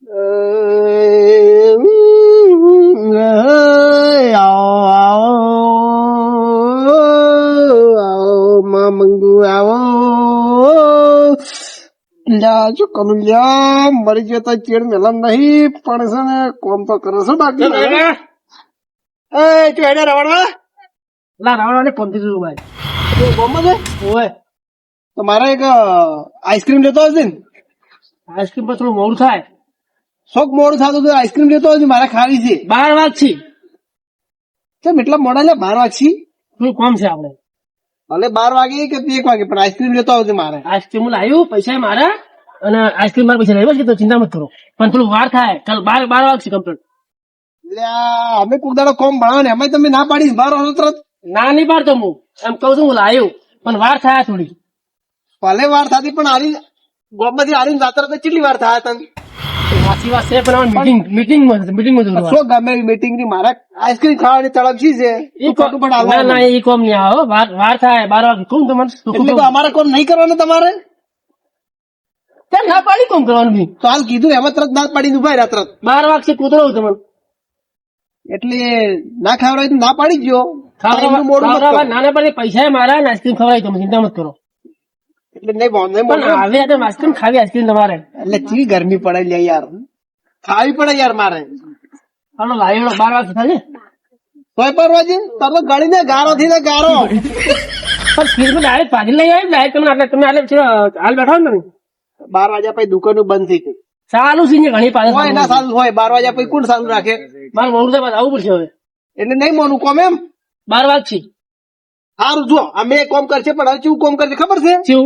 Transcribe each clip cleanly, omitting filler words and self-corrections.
આવો માં મંગુ આવો લ્યા જો કનું લ્યા મરી ગયો તો ચેડ મેલા નહીં પણ છે ને કોમ તો કરે છે બાકી એ તું હેડે રવાડવા ના રાવણ ને પંથી જોયું ભાઈ તું કોમમાં છે ઓય તો મારે એક આઈસ્ક્રીમ લેતો આવશે ને આઈસ્ક્રીમ પર થોડું મોડું થાય શોખ મોડું થતું તો આઈસ્ક્રીમ લેતો આવશે મારે ખાવી છે 12 વાગ છે કેમ એટલા મોડા લે 12 વાગી થોડું કોમ છે આપડે ભલે 12 વાગે કે 1 વાગે પણ આઈસ્ક્રીમ લેતો આવશે મારે આઈસ્ક્રીમ લાવ્યું પૈસા મારા અને આઈસ્ક્રીમ મારા પૈસા લાવ્યા છે તો ચિંતા મત કરો પણ થોડું વાર થાય કાલ 12 વાગશે કમ્પ્લીટ લ્યા અમે કોક દાડો કોમ ભણાવો ને એમાં તમે ના પાડી 12 વાગે તરત ના નહીં પાડતો હું એમ કહું છું હું લાવ્યું પણ વાર થાય થોડી ભલે વાર થતી પણ આરી ગોમમાંથી આરીને જાતર તો કેટલી વાર થાય તને સાચી વાત છે પણ મીટિંગ માં શું ગમે મીટિંગ ની મારે આઈસ્ક્રીમ ખાવાની તળપશી છે ઈ ખોટું પણ ના ના ઈ કોમ નહીં આવો વાર થાય 12 વાગે કોણ તમને એટલે તો અમારે કોમ નહીં કરવાનું તમારે ચાલ ના પાડી કોમ કરવાનું બી તો હાલ કીધું એમાં તરત ના પાડીને ઉભા રહ્યા તરત 12 વાગશે કૂતરો તમને એટલે ના ખાવડાય તો ના પાડી ગયો નાના પડે પૈસા મારા આઈસ્ક્રીમ ખવડાવી તમે ચિંતા મત કરો એટલે નહીં બોંધે પણ હવે આઈસ્ક્રીમ ખાવી આઈસ્ક્રીમ તમારે એટલે ચી ગરમી પડે લે યાર ખાવી પડે યાર મારે હાલો લાવ્યો 12 વાગે થાય તોય પરવાજે તાર તો ગળી ને ગારો થી ને ગારો પણ ફીર ડાયરેક્ટ પાછી લઈ આવી ડાયરેક્ટ તમે હાલ બેઠા ને 12 વાગ્યા પછી દુકાનો બંધ થઈ ગઈ ચાલુ છે ઘણી પાસે હોય ના ચાલુ હોય 12 વાગ્યા પછી કોણ ચાલુ રાખે મારે મોડું થાય આવું પડશે હવે એટલે નહીં મોનું કોમ એમ 12 વાગ છે સારું જો અમે કોમ કરશે પણ હવે કેવું કોમ કરશે ખબર છે શું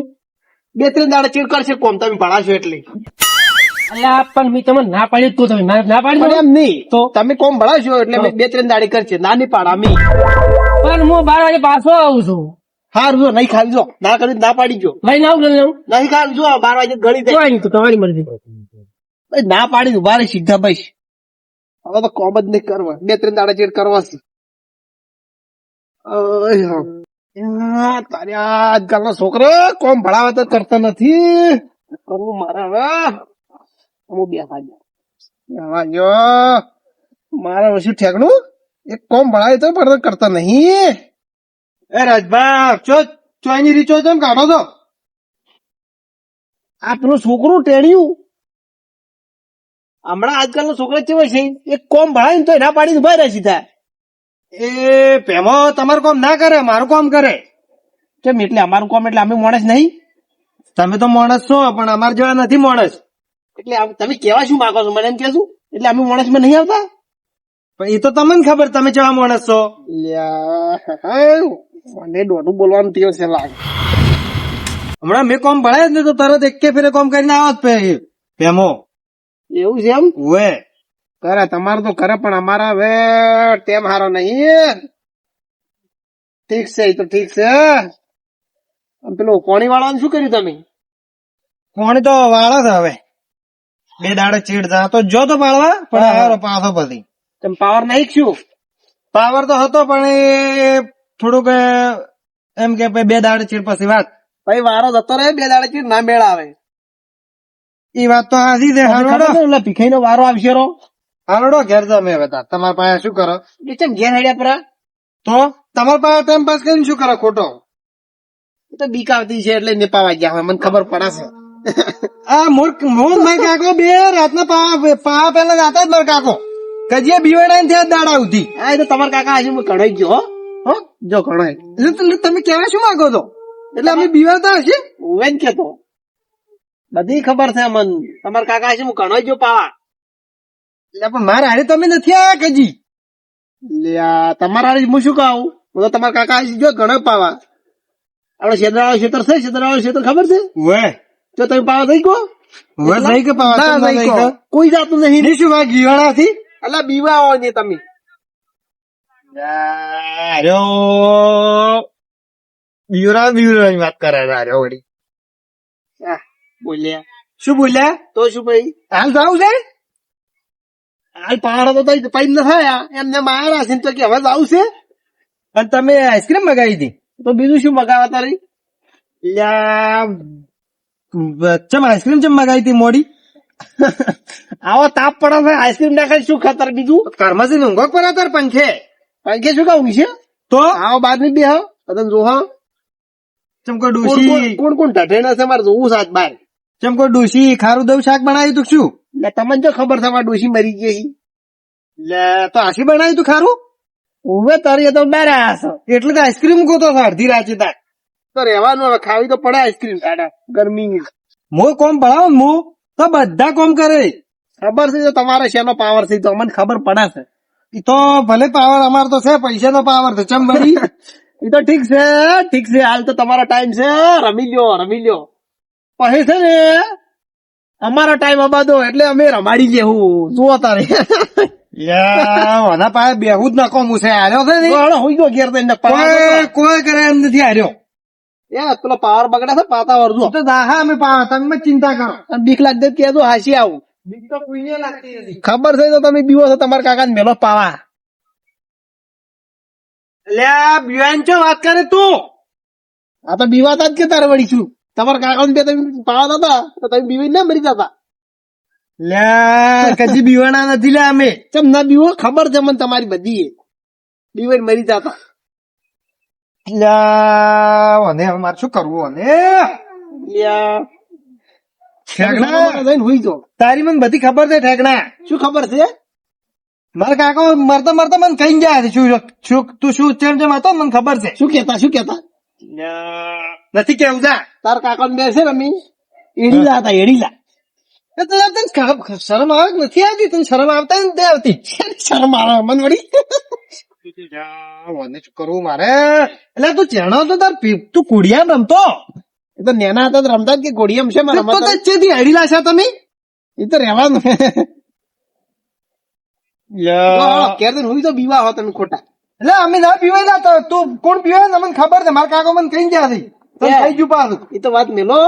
2-3 દાડા ચીડ કરશે કોમ તમે ભણાશો એટલે અલ્યા પણ મેં તમને ના પાડી તો તમે ના પાડી પણ એમ નહીં તો તમે કોમ ભણાશો એટલે 2-3 દાડે કરશે ના નહીં પાડા મી પણ હું 12 વાગે પાછો આવું છું હારું જો નહીં ખાવી જો ના કરી ના પાડી જો લઈને આવું નહીં ખાવી જો 12 વાગે ગળી જાય તો તમારી મરજી ના પાડી ઉભા રહી સીધા ભાઈ હવે તો કોમ જ નહીં કરવા 2-3 દાડા ચેડ કરવા છે તારે આજકાલ નો છોકરો કોમ ભણાવે તો કરતા નથી કરવું મારે હવે હું બેસવા જો મારે શું ઠેકણું એક કોમ ભણાવે તો પણ કરતા નહીં એ રાજભા ચોઈની રીચો કેમ કાઢો છો આ પેલું છોકરું ટેણ્યું હમણાં આજકાલ નો છોકરો કેવો છે એક કોમ ભણાવીને તો ના પાડીને ઉભા રહે સીધા એ પેમો તમારું કામ ના કરે મારું કામ કરે કેમ એટલે અમારું કામ એટલે અમે માણસ નહીં તમે તો માણસ છો પણ અમારા જેવા નથી માણસ એટલે તમે કેવા શું માંગો છો મને એમ કેશું એટલે અમે માણસ માં નહીં આવતા પણ એ તો તમને ખબર તમે કેવા માણસ છો મને દોઢું બોલવાનું ટેવ છે લાગે હમણાં મેં કોમ ભણાય જ ને તો તરત એક ફેરે કોમ કરીને આવો જ પેમો એવું છે એમ વે કરે તમારે તો કરે પણ અમારા હવે ટેમ હારો નહીં ઠીક છે એ તો ઠીક છે પેલું કોણી વાળાનું શું કર્યું તમે કોણી તો વાળો છે હવે 2 દાડે ચીડ જા તો જો તો પાડવા પણ પાછો પછી તમે પાવર નહીં શું પાવર તો હતો પણ એ થોડુંક એમ કે 2 દાડે ચીડ પછી વાત ભાઈ વારો જતો રહે 2 દાડે ચીડ ના મેળ આવે એ વાત તો હાજી છે એટલે ભીખાઈ નો વારો આવશે રો હાલોડો ઘેર જમે હવે તમારા પાસે શું કરો ઘેર હેડ્યા પર તો તમારા પાસે ટાઈમ પાસ કરીને શું કરો ખોટો એ તો બીક આવતી છે એટલે પાવા ગયા હોય મને ખબર પડાશે આ મારા કાકો 2 રાતના પા પેલા જાતા જ મારા કાકો કજીએ બીવાડા થયા દાડા ઉધી હા એ તો તમારા કાકા હજુ કઢાઈ ગયો હો જો કઢાઈ એટલે તમે કેવા શું માંગો છો એટલે અમે બીવાતા હશે હું કેતો બધી ખબર છે મન તમારા કાકા હશે હું કઢાઈ ગયો પાવા એટલે પણ મારા હારે તમે નથી આયા કજી તમારા હારે હું શું કહું હું તો તમારા કાકા હશે જો ઘણા પાવા આપડે શેદરાવાળો ક્ષેત્ર છે શેદરાવાળો ક્ષેત્ર ખબર છે જો તમે પાવા થઈ ગયો કોઈ જાતું નહીં શું ગીવાડા થી એટલે બીવા હોય ને તમે બીવરા વાત કરે વળી બોલ્યા શું બોલ્યા તો શું ભાઈ હાલ જાવું છે હાલ પહાડો તો પૈદ ન થાય એમને મારા છે તો કે હવે જાવું છે અને તમે આઈસ્ક્રીમ મગાવી હતી તો બીજું શું મગાવા તારી ચમ આઈસ્ક્રીમ ચમ મગાવી હતી મોડી આવો તાપ પડે છે આઈસ્ક્રીમ ના ખાઈ શું ખાતર બીજું ઘરમાં જઈને ઊંઘો પર તાર પંખે પંખે શું કામ છે તો આવો બાદ ની બે હા તમે જોહો ચમકો ડોશી કોણ કોણ ઢઢેણા છે મારે જોવું સાત બાર ચમકો ડોશી ખારું દઉં શાક બનાવ્યું તું શું એટલે તમને જો ખબર છે મારા ડોશી મરી ગઈ એટલે તો હાસી બનાવ્યું તું ખારું ઉભે તારી તો બાર હશો એટલે તો આઈસ્ક્રીમ ગોતો છે અડધી રાતે તાર તો રહેવાનું હવે ખાવી તો પડે આઈસ્ક્રીમ દાદા ગરમી મો કોમ ભણાવો મો તો બધા કોમ કરે ખબર છે જો તમારે શેનો પાવર છે તો અમને ખબર પડે છે એ તો ભલે પાવર અમારો તો છે પૈસાનો પાવર છે ચમ ભરી એ તો ઠીક છે હાલ તો તમારો ટાઈમ છે રમી લ્યો પછી છે ને અમારો ટાઈમ આબાદો એટલે અમે રમાડી લેવું જુઓ તારે ઓના પાસે બેહું જ નકોમું છે હાર્યો છે ને હોય ગયો ઘેર થઈને કોઈ કરે એમ નથી હાર્યો પેલો પાવર બગડે છે પાતા વરજો તો દાહા અમે પાવર તમે ચિંતા કરો બીક લાગતી કેજો હાસી આવું બીક તો કોઈને લાગતી નથી ખબર છે તો તમે બીવો છો તમારા કાકા ને મેલો પાવા એટલે બીવાન ચો વાત કરે તું આ તો બીવાતા જ કે તારે વળી છું તમારા કાકા ને બે તમે પાવા હતા તો તમે બીવી ના મરી જતા લે કદી બીવાના નથી લે અમે ચમ ના બીવો ખબર છે મને તમારી બધી બીવાઈ મરી જતા અને મારે શું કરવું તારી મને બધી ખબર છે ઠેકણા શું ખબર છે મારા કાકો મરતા મરતા મને કઈ ગયા શું તું શું ચેમ હતો મને ખબર છે શું કેતા નથી કેવું જા તાર કાકા ને બે છે ને એડીલા હતા એડીલા શરમ આવે નથી આવતી તને શરમ આવતા નથી આવતી શરમ આવે મને વળી શું કરવું મારે એટલે તું ચેણો તો તાર તું કુડિયામ રમતો એ તો નેના હતા રમતા કે કુડિયામ છે ચેથી હડીલા છે તમે એ તો રેવાનું હું તો બીવા હો તમે ખોટા એટલે અમે ના પીવાય ના તું કોણ પીવાય ને મને ખબર છે મારા કાકો મને કઈ ગયા થઈ ગયું પાછું એ તો વાત મેલો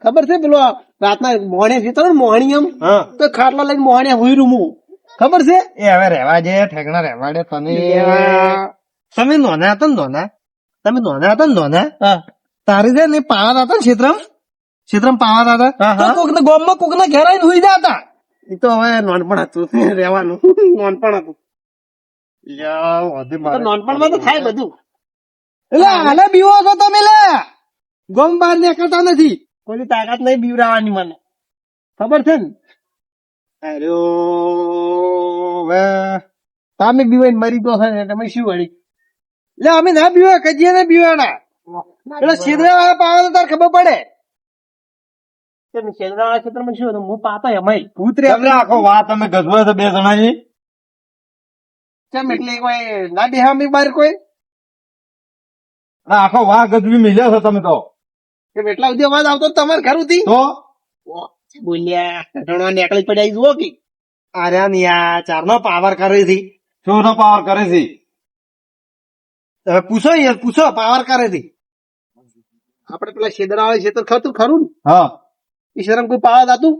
ખબર છે પેલો રાતના મોહણિયા જીતો ને મોહણીયમ તો ખાટલા લઈને મોહણિયા હુઈ રૂમું ખબર છે એ હવે રેવા દે ઠેકણા રેવા દે તમે નોના હતા ને તારે છે ને પાવા હતા ને ક્ષેત્રમાં પાવા હતા કોક ને ગોમમાં કોક ના ઘેર આવીને હુઈ જતા એ તો હવે નોનપણ હતું રેવાનું નોનપણ હતું નોનપણ માં તો થાય બધું એટલે હાલે બીવો છો તમે લે ગોમ બહાર નીકળતા નથી કોઈ તાકાત નહીં બીવરાવાની મને ખબર છે ને તમે બીવાઈ મરી ગયો છે ને તમે શું વળી એટલે અમે ના બીવા કજીએ ને બીવાના એટલે છેદરા વાળા પાવા તાર ખબર પડે છેદરા વાળા ક્ષેત્રમાં શું હતું હું પાતા એમાં ભૂતરે આખો વાત તમે ગજવો છો બે જણાની કેમ એટલે કોઈ ના બેહામી બાર કોઈ આખો વાહ ગજવી મિલ્યો છો તમે તો કેમ એટલા સુધી અવાજ આવતો તમારે ઘર સુધી તો બોલ્યા ઘટણવા નીકળી પડ્યા જુઓ કે અરે ચાર નો પાવર કરે છે શું નો પાવર કરે છે હવે પૂછો પાવર કરે છે આપડે પેલા શેદરા વાળા ક્ષેત્ર ખતું ખરું ને હા એ શરમ કોઈ પાવા દાતું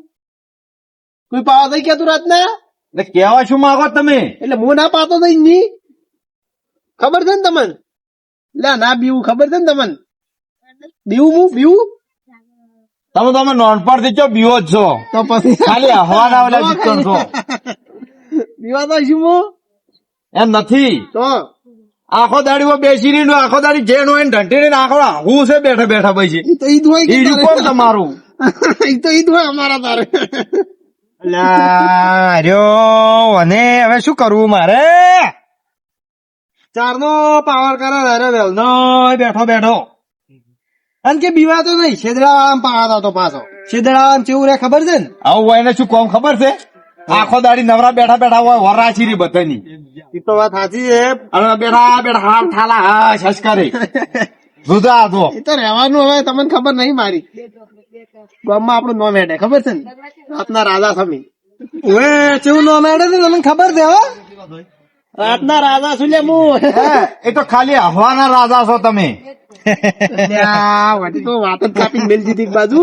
કોઈ પાવા દઈ કેતું રાતના એટલે કેવા શું માંગો તમે એટલે હું ના પાતો દઈ ની ખબર છે ને તમને લે ના બીવું ખબર છે ને તમને બીવું તમે નોનપણ થી ચો બીવો જ છો તો પછી ખાલી હવાના વાળા જીતો છો બીવા તો શું એમ નથી તો આખો દાડી બેસી રહી આખો દાડી જેન હોય ઢંટી ને આખો હું છે બેઠા બેઠા પછી તો ઈદ હોય કોણ તમારું ઈ તો ઈદ હોય અમારા તારે અને હવે શું કરવું મારે ચાર નો પાવર કરે વેલનો બેઠો અને કે બીવાતો નહીં છેદડા પાડો તો પાછો છેદડા કેવું રે ખબર છે ને આવું હોય ને શું કોમ ખબર છે આખો દાડી નવરા બેઠા હોય વરાછી રી બધાની એ તો વાત સાચી છે બેઠા હાથ થાલા હા શસ્કરે જુદા તો એ તો રહેવાનું હવે તમને ખબર નહીં મારી ગામમાં આપણું નો મેડે ખબર છે ને રાતના રાજા સમી ઓએ કેવું નો મેડે છે તમને ખબર છે હો રાતના રાજા છું લે હું એ તો ખાલી હવાના રાજા છો તમે તો વાત જ કાપી મેલ દીધી બાજુ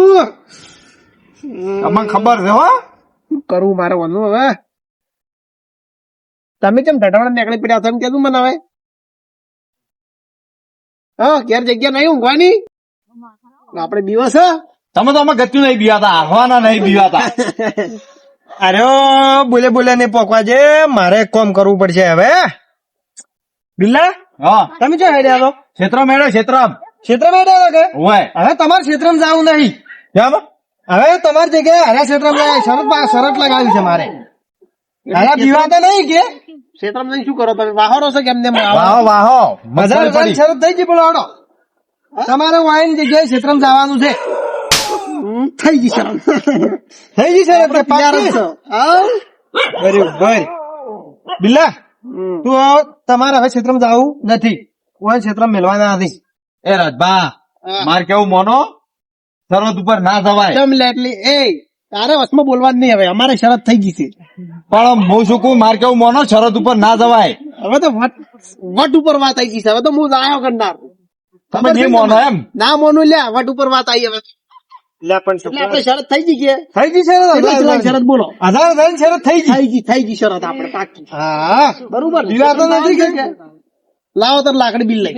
અમને ખબર છે હો કરવું મારે વનવું હવે તમે કેમ ઢટાણા નીકળી પડ્યા તમે કેતું મને હવે હા ક્યારે જગ્યા નહીં ઊંઘવાની આપડે બીવસ તમે તો અમે ગત્યું નહીં બીવાતા હવાના નહીં બીવાતા અરે બોલે બોલે ને પોકવા છે, મારે એક કામ કરવું પડશે હવે. બિલ્લા હા તમે જો હેડ્યા તો ક્ષેત્રમ હેડો ક્ષેત્રમ ક્ષેત્રમાં હેડ્યા તો કે હોય હવે તમારે ક્ષેત્રમાં જવું નહીં. કેમ હવે તમારી જગ્યાએ હરા ક્ષેત્રમાં શરત લગાવી છે મારે. હરા પીવાતા નહીં કે ક્ષેત્રમાં જઈને શું કરો તમે? વાહરો છે કેમ ને વાહો વાહો હજાર મગફળી પડી. શરત થઈ ગઈ બોલો હડો. તમારે વાઈન જગ્યાએ ક્ષેત્રમાં જવાનું છે. થઈ ગઈ શરત. થઈ ગઈ શરત ને પાકી. બરાબર. બિલ્લા તું તમારે હવે ક્ષેત્રમાં જવું નથી. કોઈ ક્ષેત્રમાં મેળવાના નથી. એ રાજભા માર કેવું મોનો સરહદ ઉપર ના જવાય. કેમ લે એટલી એ તારે વસમાં બોલવા જ નહીં. હવે અમારે શરત થઈ ગઈ છે. પણ હું શું કહું, માર કેવું મોનો સરહદ ઉપર ના જવાય. હવે તો વટ ઉપર વાત આવી ગઈ છે. હવે તો હું લાયો કરનાર. તમે નહીં મોનો એમ. ના મોનું લે વટ ઉપર વાત આવી. હવે એટલે આપણે શરત થઈ ગઈ કે થઈ ગઈ શરત. શરત બોલો. આધાર શરત થઈ ગઈ. થઈ ગઈ શરત આપણે પાકી. હા બરોબર. વિવાદ નથી કે લાવો તો લાકડી બિલ લઈ.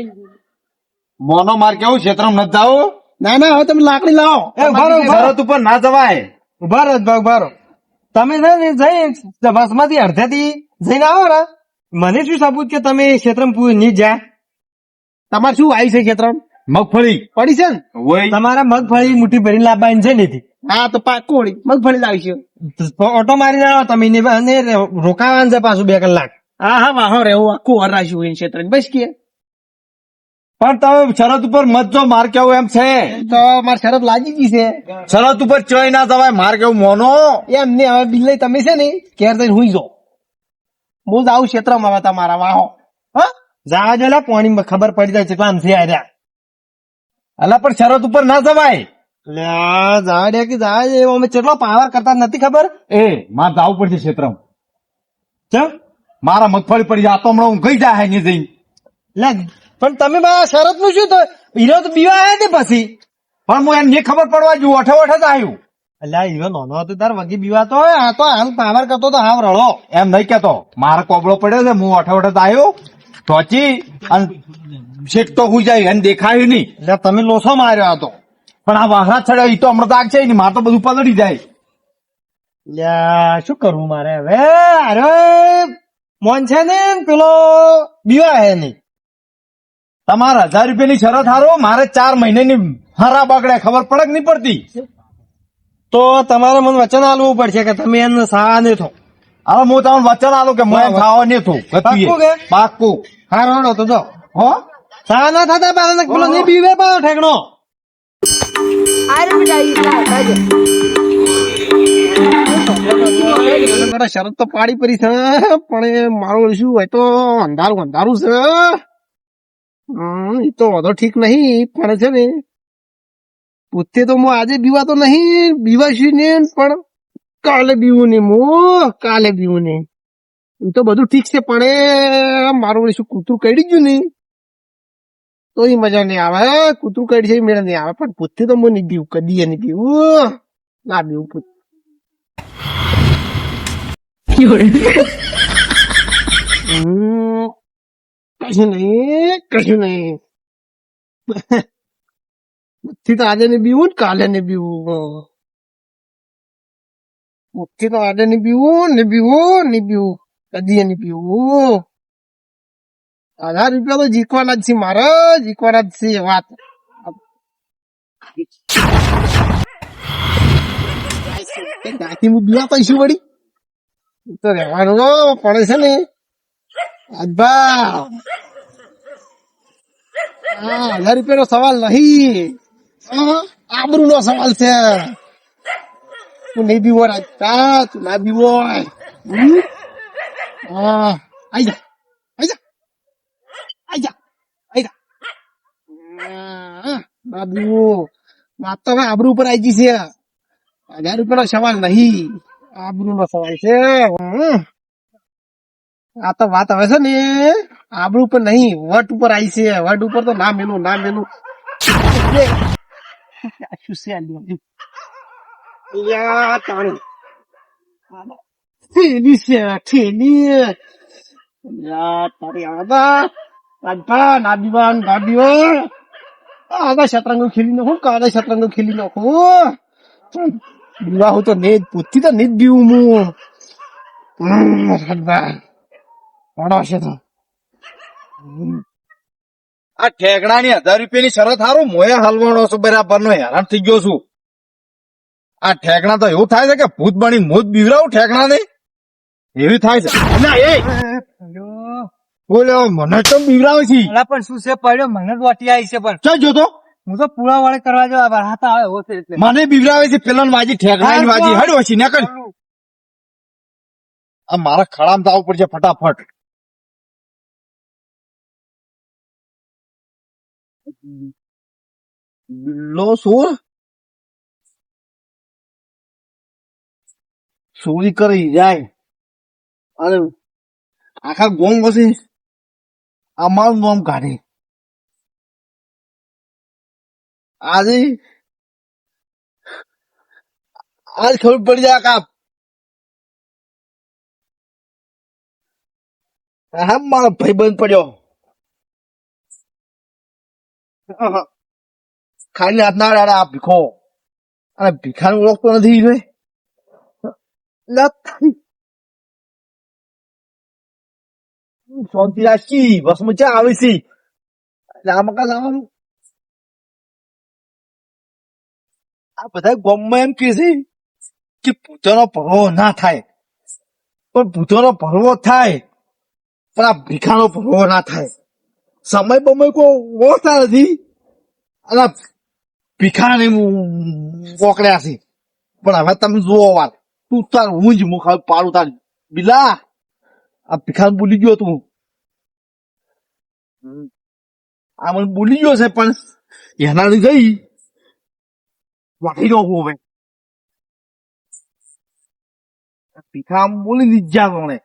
મોનો માર કેવું ક્ષેત્રમ નથી જાવું. ના ના હવે તમે લાકડી લાવો. સરહદ ઉપર ના જવાય. ઉભા રહો ઉભા રહો. તમે છે ને જઈ બસમાંથી અડધેથી જઈને આવો ને, મને શું સાબુત કે તમે ક્ષેત્રમાં નહીં જા. તમારે શું આવી છે ક્ષેત્રમાં? મગફળી પડી છે ને હોય. તમારા મગફળી મુઠ્ઠી ભરીને લાવવાની છે ને. હા તો પાકું મગફળી લાવીશું. ઓટો મારીને આવો તમે અને રોકાવાનું છે પાછું 2 કલાક. હા હા વાહો રહેવું આખું હરાશું એ ક્ષેત્ર બસ કે. પણ તમે શરત ઉપર મત જો, માર કેવું એમ છે. તો મારી શરત લાગી ગઈ છે. શરત ઉપર ચોય ના જવાય. માર કેવું મોનો એમ ને હવે બિલ લઈ તમે છે ને ઘેર જઈને હુઈ જાઓ. હું જાઉં ક્ષેત્રમાં હવે તમારા વાહો. હા જવા જો પાણી ખબર પડી જાય કેટલા આમથી આવ્યા. અલા પણ શરત ઉપર ના જવાય. જાડે કે જાય અમે કેટલો પાવર કરતા નથી ખબર. એ મારે જવું પડશે ક્ષેત્રમાં. ચમ મારા મગફળી પડી જાય તો હમણાં હું ગઈ જાય ને જઈ. લે પણ તમે બા શરત નું શું તો હીરો તો બીવા આવ્યા તે પછી. પણ હું એમ નહીં ખબર પડવા જોઉં. ઓઠે ઓઠે જ આવ્યું. એટલે હીરો નાનો હતો તાર વગી બીવાતો હોય. આ તો હાલ પાવર કરતો તો હાવ રળો. એમ નહીં કેતો. મારો કોબળો પડ્યો છે, હું ઓઠે ઓઠે જ આવ્યો ટોચી અને શેક તો હું જાય અને દેખાયું નહીં. એટલે તમે લોસો માર્યો હતો. પણ આ વાહરા ચડ્યો એ તો હમણાં તો આગ છે નહીં. મારે તો બધું પલળી જાય. શું કરવું મારે હવે? અરે મોન છે ને પેલો બીવા હે નહીં. તમારે 1000 રૂપિયાની શરત હારો, મારે 4 મહિનાની હરા બગડે. ખબર પડે કે નહીં પડતી? તો તમારે મને વચન આલવું પડશે કે તમે એને સાવા નહીં થો. હવે હું તમને વચન આલું કે હું ખાવા નહીં થયું. પાક્કું કે? પાક્કું. હા રોડો તો જો હો સાવા ના થતા પાછા પેલો નહીં બીવે પાછો ઠેકણો. શરત તો પાડી પડી છે પણ એ મારું શું હોય તો અંધારું છે. એ તો વધો ઠીક નહીં પણ છે ને પોતે તો હું આજે બીવાતો નહીં. બીવાશું ને પણ કાલે બીવું નહીં. કાલે બીવું નહીં. એ તો બધું ઠીક છે પણ એ મારું શું કૂતરું કડી ગયું ને તો એ મજા નહીં આવે. કૂતરું કડી છે એ મેળા નહીં આવે. પણ પોતે તો હું નહીં બીવું, કદી નહીં બીવું. ના બીવું પોતે. કશું નહીં. મુઠ્ઠી તો આજે ને બીવું ને કાલે ને બીવું. મુઠ્ઠી તો આજે ને બીવું ને બીવું કદી ને બીવું. 1000 રૂપિયા તો જીતવાના જ છે મારે. જીતવાના જ છે વાત. હું બીવા પૈસું વળી તો રહેવાનું પડે છે ને. આજભા 1000 રૂપિયાનો સવાલ નહીં, આબરૂ નો સવાલ છે. તું નહીં બીવો રાજતા, તું ના બીવો. આઈ જા ના બીવો. વાત તો હવે આબરૂ ઉપર આવી ગઈ છે. 1000 રૂપિયાનો સવાલ નહીં, આબરૂ નો સવાલ છે. આ તો વાત હવે છે ને આબરૂ ઉપર નહીં, વટ ઉપર આવી છે. વટ ઉપર તો ના મેલું. ઠેલી છે ઠેલી. તારી આદા ના દીવાન આગા શતરંગ ખેલી નાખું, કાલે શતરંગ ખેલી નાખું. બીવા હું તો ને પૂછતી તો નહીં જ બીવું હું પડો છે તો આ ઠેકડાની 1000 રૂપિયાની શરત હારું મોએ હલવાણો છું બરાબર નો હેરાન થઈ ગયો છું. આ ઠેકડા તો એવું થાય છે કે ભૂત બની મોત બીવરાવું ઠેકડા ને એવી થાય છે. ના એ બોલો મને તો બીવરાવે છે. પણ શું છે પડ્યો મને વટી આવી છે પણ ચાલ જોતો હું તો પૂરા વાળે કરવા જો હાથ આવે એવો છે એટલે મને બીવરાવે છે પેલા વાજી ઠેકડા વાજી હડ વસી ને કર આ મારા ખડામાં તો આવવું પડશે ફટાફટ. લો સોર ચોરી કરી જાય અને આખા ગોમ વસે અમારું નામ કાઢે. આજે આજ ખબર પડી જાય કાપ હા મારો ભાઈ બંધ પડ્યો ખાલી હાથ ના ડાળે આ ભીખો અને ભીખાને ઓળખતો નથી રે શાંતિ રાખી બસ મજા આવે છે એટલે આમાં કા જવાનું. આ બધા ગામમાં એમ કે છે કે ભૂતોનો ભરવો ના થાય પણ ભૂતોનો ભરવો થાય પણ આ ભીખાનો ભરવો ના થાય. સમય બમય કોઈ ઓળખતા નથી અને ભીખાને મોકલ્યા છે. પણ હવે તમે જુઓ વાત તું તાર હું જ મુખ પાડું તાર બિલા આ ભીખાને બોલી ગયો તું આ મને બોલી ગયો છે પણ એના લીધે વાટી નો હવે ભીખા બોલી દીધા કોણે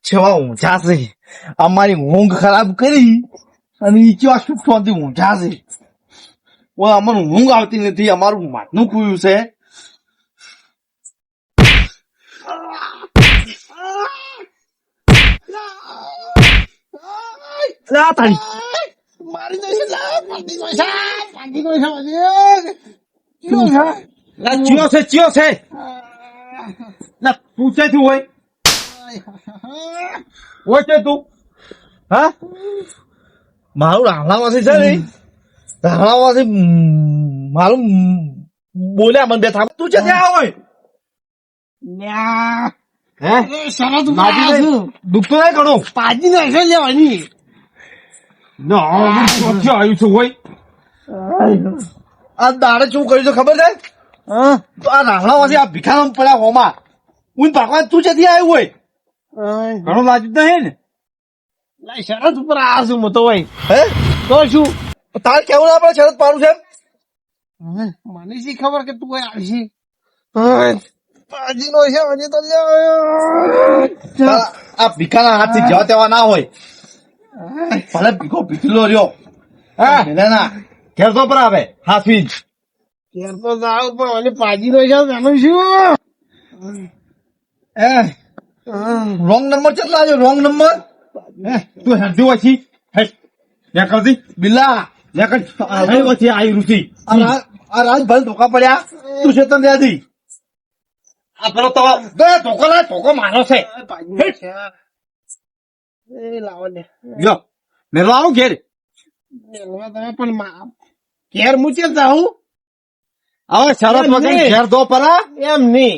છેવા ઊંઝા છે અમારી ઊંઘ ખરાબ કરી અને ઈ કેવા સુખ શાંતિ ઊંઝા છે. અમારું ઊંઘ આવતી નથી અમારું માટનું ખુલ્યું છે. ચિયો છે ના પૂછે તું હોય છે તું હા મારું રાહલામાંથી છે ને રાહલામાંથી મારું બોલ્યા મને બે થામ તું છે ત્યાં હોય દુખતો નહીં ઘણું પાજી નો એસો લેવાની આવ્યું છું હોય આ દાડે શું કર્યું છે ખબર છે તો આ રાહલામાંથી આ ભીખારામ પડ્યા હોમાં હું ભગવાન તું જતી આવ્યું હોય ઘણું લાગ્યું નહીં ને શરત ઉપર આ છું હું તો હોય હે તો શું તાર કેવું આપડે શરત પાડું છે મને શી ખબર કે તું આવશે પાજી નો છે હજી તો આ ભીખાના હાથથી જવા તેવા ના હોય ભલે ભીખો ભીખલો રહ્યો હા ના ઘેર તો પર આવે હાથવી જ ઘેર તો જાવ પણ મને પાજી નો છે એનું શું રોંગ નંબર કેટલા આવ્યો રોંગ નંબર તું હેડ્યું પછી ત્યાં કરતી બિલ્લા પછી આવી રૂચી આ રાજ ભલે ધોકા પડ્યા તું છે તને યાદી આ પેલો તો ધોકો મારો છે લાવો ને જો મેલો આવું ઘેર પણ ઘેર મૂચે જાઉં હવે શરત વગર ઘેર દો પરા એમ નહી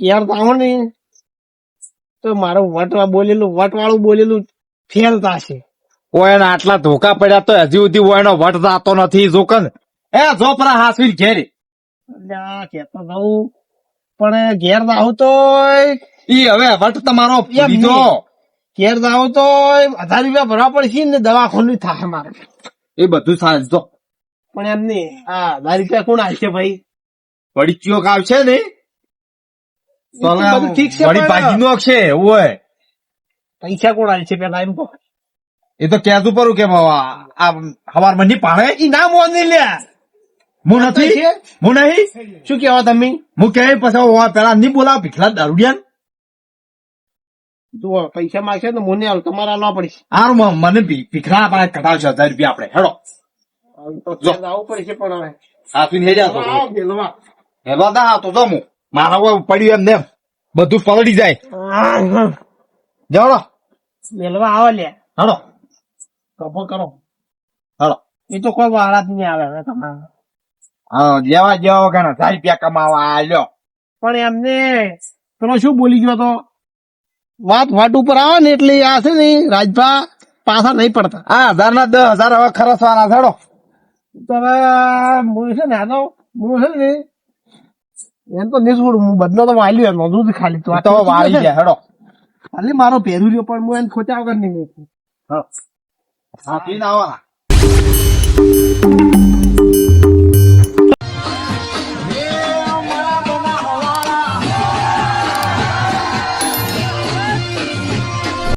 ઘેર જાઉં ને તો મારું વટ વાળું બોલેલું ફેલ થશે ઓયના આટલા ધોકા પડ્યા તો હજી સુધી ઓયનો વટ જાતો નથી જોકન એ જો પરા હાસવી ઘેર કેતો જાઉં પણ ઘેર જાઉં તો ઈ હવે વટ તમારો બીજો ઘેર જાઉં તો 1000 રૂપિયા ભરવા પડશે ને દવાખાનું થાય મારે એ બધું સાંજતો પણ એમ નહી 1000 રૂપિયા કોણ આવશે ભાઈ વડી ચિયોક આવશે ને બધું ઠીક છે વડી ભાજી નો છે ઓય પૈસા કોણ આવશે પેલા એમ કહો એ તો કેતું પરું કે આ હવાર મંડી પાડે ઈ ના મોની લ્યા હું નથી છે? હું નહીં શું કેવા તમે હું કે પછી પેલા નહીં બોલાવ ભીખલા દારૂડિયા જુઓ પૈસા માંગશે ને મને હાલ તમારા લાવવા પડશે હારું મને ભીખલા આપણે કઢાવશે 1000 રૂપિયા આપણે હેડો તો ત્યાં આવું પડશે પણ હવે હાથું હેડ્યા તો આવો ગેલવા. હેલો દા તો જો હું મારા ઉપર પડ્યું એમ ને એમ. બધું પલળી જાય જાઓ મેલવા આવો લે હેડો કપો કરો હેડો એ તો કોઈ વાળા જ નહીં આવે હવે તમારે હા જેવા જેવા વગર 1000 રૂપિયા કમાવા આલ્યો પણ એમને પેલો શું બોલી ગયો તો વાત વાટ ઉપર આવે ને એટલે આ છે ને રાજભા પાછા નહીં પડતા હા 1000 ના 10,000 હવે ખરસવાના હેડો તો હવે હું છે ને આનો હું છે ને એમ તો નહીં છોડું હું બદલો તો વાલ્યો એમ નોંધું ખાલી તો આ તો વાળી જાય હેડો ખાલી મારો પહેરું રહ્યો પણ હું એને ખોટા વગર નહીં મૂકું હા પીને આવવાના